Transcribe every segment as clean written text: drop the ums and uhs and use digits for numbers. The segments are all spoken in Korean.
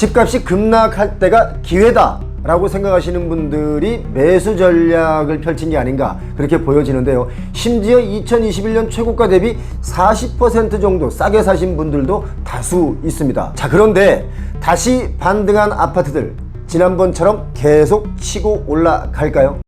집값이 급락할 때가 기회다 라고 생각하시는 분들이 매수 전략을 펼친 게 아닌가 그렇게 보여지는데요. 심지어 2021년 최고가 대비 40% 정도 싸게 사신 분들도 다수 있습니다. 자, 그런데 다시 반등한 아파트들 지난번처럼 계속 치고 올라갈까요?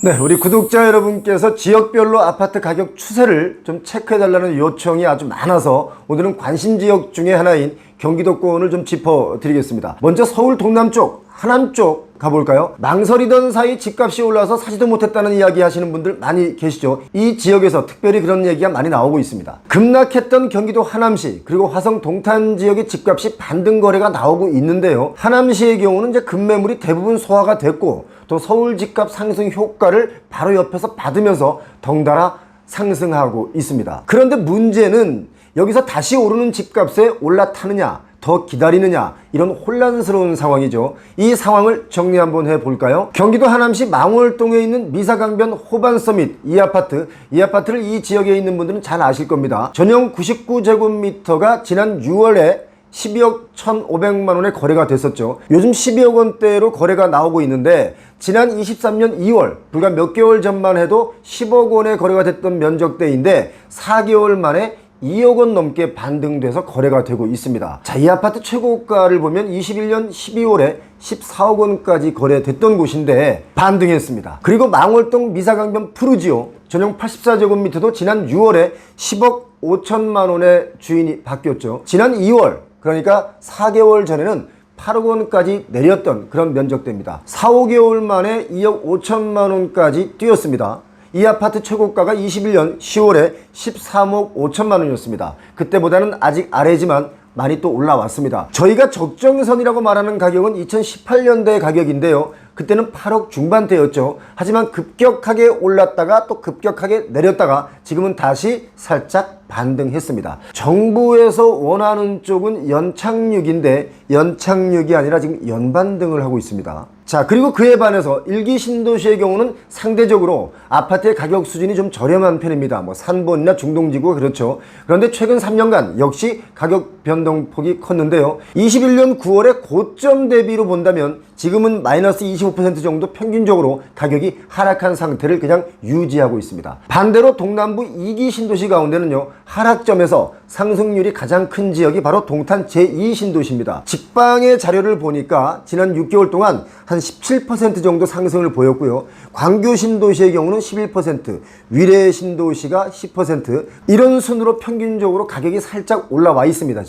네, 우리 구독자 여러분께서 지역별로 아파트 가격 추세를 좀 체크해달라는 요청이 아주 많아서 오늘은 관심 지역 중에 하나인 경기도권을 좀 짚어드리겠습니다. 먼저 서울 동남쪽, 하남 쪽 가볼까요? 망설이던 사이 집값이 올라서 사지도 못했다는 이야기 하시는 분들 많이 계시죠. 이 지역에서 특별히 그런 얘기가 많이 나오고 있습니다. 급락했던 경기도 하남시 그리고 화성 동탄 지역의 집값이 반등 거래가 나오고 있는데요. 하남시의 경우는 이제 급매물이 대부분 소화가 됐고 또 서울 집값 상승 효과를 바로 옆에서 받으면서 덩달아 상승하고 있습니다. 그런데 문제는 여기서 다시 오르는 집값에 올라타느냐 더 기다리느냐 이런 혼란스러운 상황이죠. 이 상황을 정리 한번 해볼까요? 경기도 하남시 망월동에 있는 미사강변 호반서밋 이 아파트를 이 지역에 있는 분들은 잘 아실 겁니다. 전용 99제곱미터가 지난 6월에 12억 1,500만 원에 거래가 됐었죠. 요즘 12억 원대로 거래가 나오고 있는데 지난 23년 2월 불과 몇 개월 전만 해도 10억 원에 거래가 됐던 면적대인데 4개월 만에 2억 원 넘게 반등돼서 거래가 되고 있습니다. 자, 이 아파트 최고가를 보면 21년 12월에 14억 원까지 거래됐던 곳인데 반등했습니다. 그리고 망월동 미사강변 푸르지오 전용 84제곱미터도 지난 6월에 10억 5천만 원의 주인이 바뀌었죠. 지난 2월 그러니까 4개월 전에는 8억 원까지 내렸던 그런 면적대입니다. 4, 5개월 만에 2억 5천만 원까지 뛰었습니다. 이 아파트 최고가가 21년 10월에 13억 5천만 원이었습니다. 그때보다는 아직 아래지만 많이 또 올라왔습니다. 저희가 적정선이라고 말하는 가격은 2018년대 가격인데요. 그때는 8억 중반대였죠. 하지만 급격하게 올랐다가 또 급격하게 내렸다가 지금은 다시 살짝 반등했습니다. 정부에서 원하는 쪽은 연착륙인데 연착륙이 아니라 지금 연반등을 하고 있습니다. 자, 그리고 그에 반해서 일기 신도시의 경우는 상대적으로 아파트의 가격 수준이 좀 저렴한 편입니다. 뭐 산본이나 중동지구가 그렇죠. 그런데 최근 3년간 역시 가격 변동폭이 컸는데요. 21년 9월에 고점 대비로 본다면 지금은 마이너스 25% 정도 평균적으로 가격이 하락한 상태를 그냥 유지하고 있습니다. 반대로 동남부 2기 신도시 가운데는요, 하락점에서 상승률이 가장 큰 지역이 바로 동탄 제2신도시입니다. 직방의 자료를 보니까 지난 6개월 동안 한 17% 정도 상승을 보였고요. 광교 신도시의 경우는 11%, 위례 신도시가 10%, 이런 순으로 평균적으로 가격이 살짝 올라와 있습니다.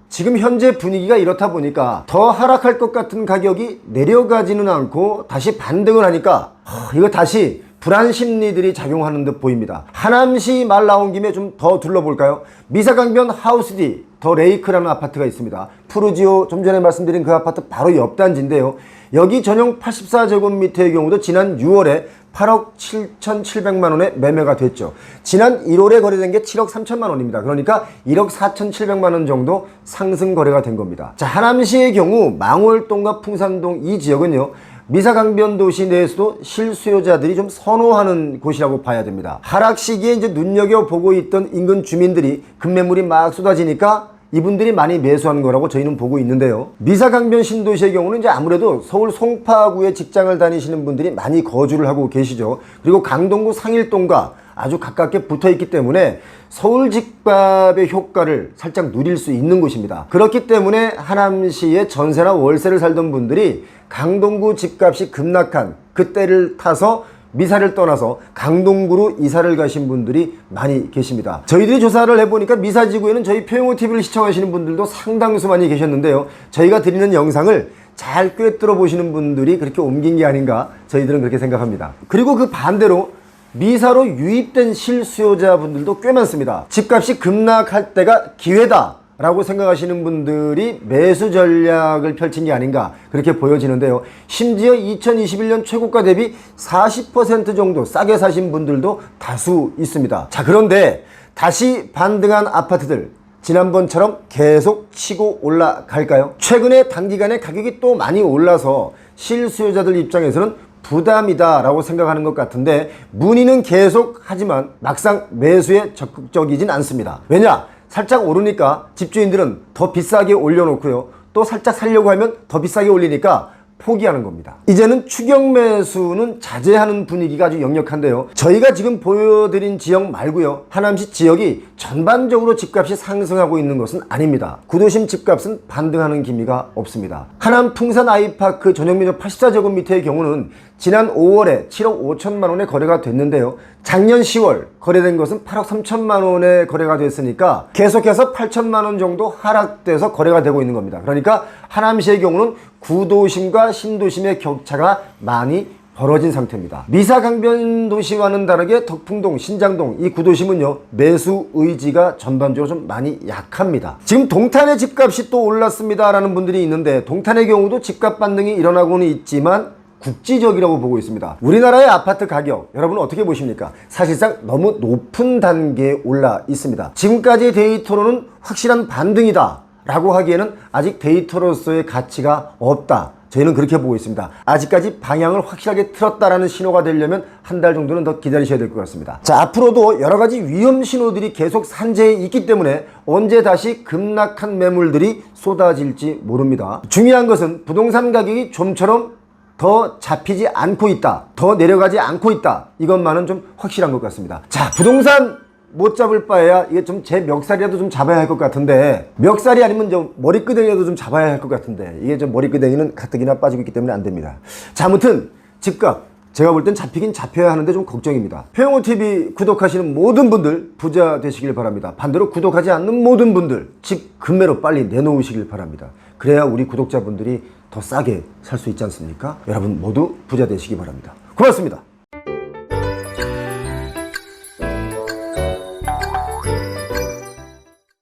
지금 현재 분위기가 이렇다 보니까 더 하락할 것 같은 가격이 내려가지는 않고 다시 반등을 하니까 이거 다시 불안 심리들이 작용하는 듯 보입니다. 하남시 말 나온 김에 좀 더 둘러볼까요? 미사강변 하우스D 더 레이크라는 아파트가 있습니다. 푸르지오 좀 전에 말씀드린 그 아파트 바로 옆 단지인데요. 여기 전용 84제곱미터의 경우도 지난 6월에 8억 7,700만 원에 매매가 됐죠. 지난 1월에 거래된 게 7억 3천만 원입니다. 그러니까 1억 4,700만 원 정도 상승 거래가 된 겁니다. 자, 하남시의 경우 망월동과 풍산동 이 지역은요, 미사강변 도시 내에서도 실수요자들이 좀 선호하는 곳이라고 봐야 됩니다. 하락 시기에 이제 눈여겨보고 있던 인근 주민들이 급매물이 막 쏟아지니까 이분들이 많이 매수한 거라고 저희는 보고 있는데요. 미사강변 신도시의 경우는 이제 아무래도 서울 송파구에 직장을 다니시는 분들이 많이 거주를 하고 계시죠. 그리고 강동구 상일동과 아주 가깝게 붙어 있기 때문에 서울 집값의 효과를 살짝 누릴 수 있는 곳입니다. 그렇기 때문에 하남시에 전세나 월세를 살던 분들이 강동구 집값이 급락한 그때를 타서 미사를 떠나서 강동구로 이사를 가신 분들이 많이 계십니다. 저희들이 조사를 해보니까 미사지구에는 저희 표용호TV를 시청하시는 분들도 상당수 많이 계셨는데요. 저희가 드리는 영상을 잘 꿰뚫어 보시는 분들이 그렇게 옮긴 게 아닌가 저희들은 그렇게 생각합니다. 그리고 그 반대로 미사로 유입된 실수요자분들도 꽤 많습니다. 집값이 급락할 때가 기회다 라고 생각하시는 분들이 매수 전략을 펼친 게 아닌가 그렇게 보여지는데요. 심지어 2021년 최고가 대비 40% 정도 싸게 사신 분들도 다수 있습니다. 자, 그런데 다시 반등한 아파트들 지난번처럼 계속 치고 올라갈까요? 최근에 단기간에 가격이 또 많이 올라서 실수요자들 입장에서는 부담이다 라고 생각하는 것 같은데 문의는 계속 하지만 막상 매수에 적극적이진 않습니다. 왜냐? 살짝 오르니까 집주인들은 더 비싸게 올려놓고요. 또 살짝 살려고 하면 더 비싸게 올리니까 포기하는 겁니다. 이제는 추격 매수는 자제하는 분위기가 아주 역력한데요. 저희가 지금 보여드린 지역 말고요. 하남시 지역이 전반적으로 집값이 상승하고 있는 것은 아닙니다. 구도심 집값은 반등하는 기미가 없습니다. 하남 풍산 아이파크 전용면적 84제곱미터의 경우는 지난 5월에 7억 5천만 원에 거래가 됐는데요. 작년 10월 거래된 것은 8억 3천만 원에 거래가 됐으니까 계속해서 8천만 원 정도 하락돼서 거래가 되고 있는 겁니다. 그러니까 하남시의 경우는 구도심과 신도심의 격차가 많이 벌어진 상태입니다. 미사강변 도시와는 다르게 덕풍동, 신장동 이 구도심은요 매수 의지가 전반적으로 좀 많이 약합니다. 지금 동탄의 집값이 또 올랐습니다 라는 분들이 있는데 동탄의 경우도 집값 반등이 일어나고는 있지만 국지적이라고 보고 있습니다. 우리나라의 아파트 가격 여러분은 어떻게 보십니까? 사실상 너무 높은 단계에 올라 있습니다. 지금까지의 데이터로는 확실한 반등이다 라고 하기에는 아직 데이터로서의 가치가 없다. 저희는 그렇게 보고 있습니다. 아직까지 방향을 확실하게 틀었다라는 신호가 되려면 한 달 정도는 더 기다리셔야 될 것 같습니다. 자, 앞으로도 여러 가지 위험 신호들이 계속 산재해 있기 때문에 언제 다시 급락한 매물들이 쏟아질지 모릅니다. 중요한 것은 부동산 가격이 좀처럼 더 잡히지 않고 있다, 더 내려가지 않고 있다, 이것만은 좀 확실한 것 같습니다. 자, 부동산 못 잡을 바에야 이게 좀 제 멱살이라도 좀 잡아야 할 것 같은데, 멱살이 아니면 좀 머리끄댕이라도 좀 잡아야 할 것 같은데, 이게 좀 머리끄댕이는 가뜩이나 빠지고 있기 때문에 안 됩니다. 자, 아무튼 집값 제가 볼 땐 잡히긴 잡혀야 하는데 좀 걱정입니다. 표영호TV 구독하시는 모든 분들 부자 되시길 바랍니다. 반대로 구독하지 않는 모든 분들 집 급매로 빨리 내놓으시길 바랍니다. 그래야 우리 구독자분들이 더 싸게 살 수 있지 않습니까? 여러분 모두 부자 되시기 바랍니다. 고맙습니다.